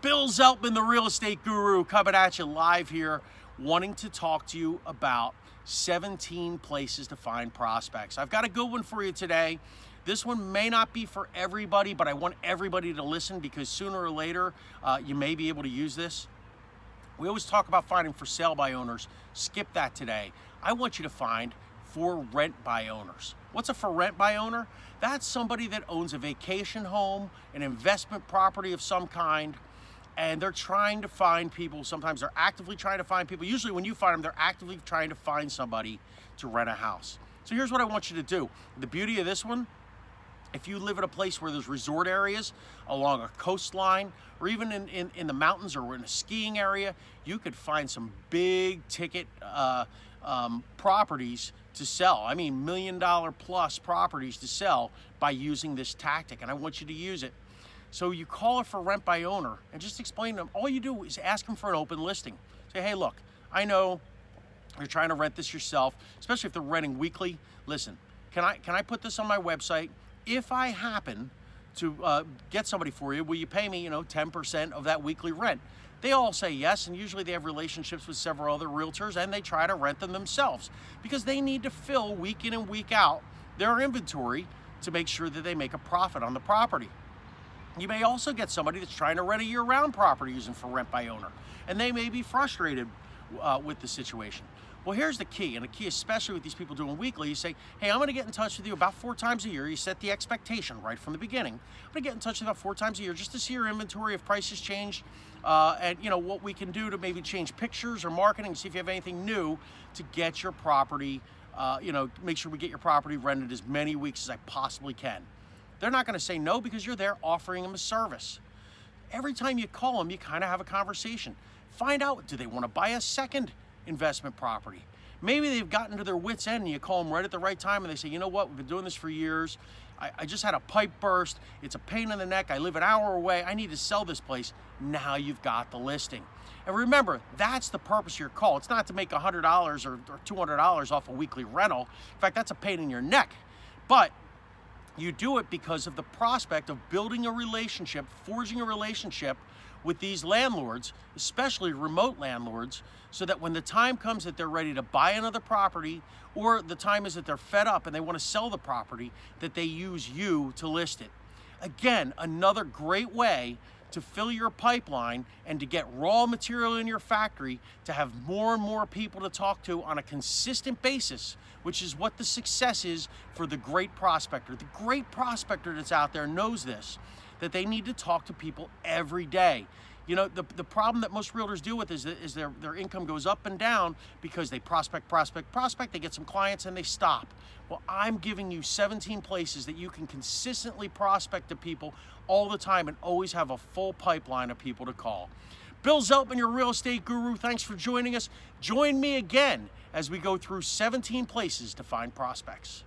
Bill Zeltman, the real estate guru, coming at you live here, wanting to talk to you about 17 places to find prospects. I've got a good one for you today. This one may not be for everybody, but I want everybody to listen because sooner or later, you may be able to use this. We always talk about finding for sale by owners. Skip that today. I want you to find for rent by owners. What's a for rent by owner? That's somebody that owns a vacation home, an investment property of some kind, and they're trying to find people. Sometimes they're actively trying to find people. Usually when you find them, they're actively trying to find somebody to rent a house. So here's what I want you to do. The beauty of this one, if you live in a place where there's resort areas along a coastline or even in the mountains or in a skiing area, you could find some big ticket properties to sell. I mean, $1 million plus properties to sell by using this tactic, and I want you to use it. So you call it for rent by owner and just explain to them. All you do is ask them for an open listing. Say, hey, look, I know you're trying to rent this yourself, especially if they're renting weekly. Listen, can I put this on my website? If I happen to get somebody for you, will you pay me, 10% of that weekly rent? They all say yes, and usually they have relationships with several other realtors, and they try to rent them themselves because they need to fill week in and week out their inventory to make sure that they make a profit on the property. You may also get somebody that's trying to rent a year-round property using for rent by owner, and they may be frustrated with the situation. Well, here's the key, and the key especially with these people doing weekly, you say, hey, I'm gonna get in touch with you about 4 times a year. You set the expectation right from the beginning. I'm gonna get in touch with you about 4 times a year just to see your inventory, if prices change, and what we can do to maybe change pictures or marketing, see if you have anything new to get your property, make sure we get your property rented as many weeks as I possibly can. They're not gonna say no because you're there offering them a service. Every time you call them, you kind of have a conversation. Find out, do they wanna buy a second investment property? Maybe they've gotten to their wits' end and you call them right at the right time and they say, you know what, we've been doing this for years. I just had a pipe burst. It's a pain in the neck. I live an hour away. I need to sell this place. Now you've got the listing. And remember, that's the purpose of your call. It's not to make $100 or $200 off a weekly rental. In fact, that's a pain in your neck. But you do it because of the prospect of building a relationship, forging a relationship with these landlords, especially remote landlords, so that when the time comes that they're ready to buy another property, or the time is that they're fed up and they want to sell the property, that they use you to list it. Again, another great way to fill your pipeline and to get raw material in your factory, to have more and more people to talk to on a consistent basis, which is what the success is for the great prospector. The great prospector that's out there knows this, that they need to talk to people every day. The problem that most realtors deal with is their income goes up and down because they prospect, they get some clients and they stop. Well, I'm giving you 17 places that you can consistently prospect to people all the time and always have a full pipeline of people to call. Bill Zeltman, your real estate guru, thanks for joining us. Join me again as we go through 17 places to find prospects.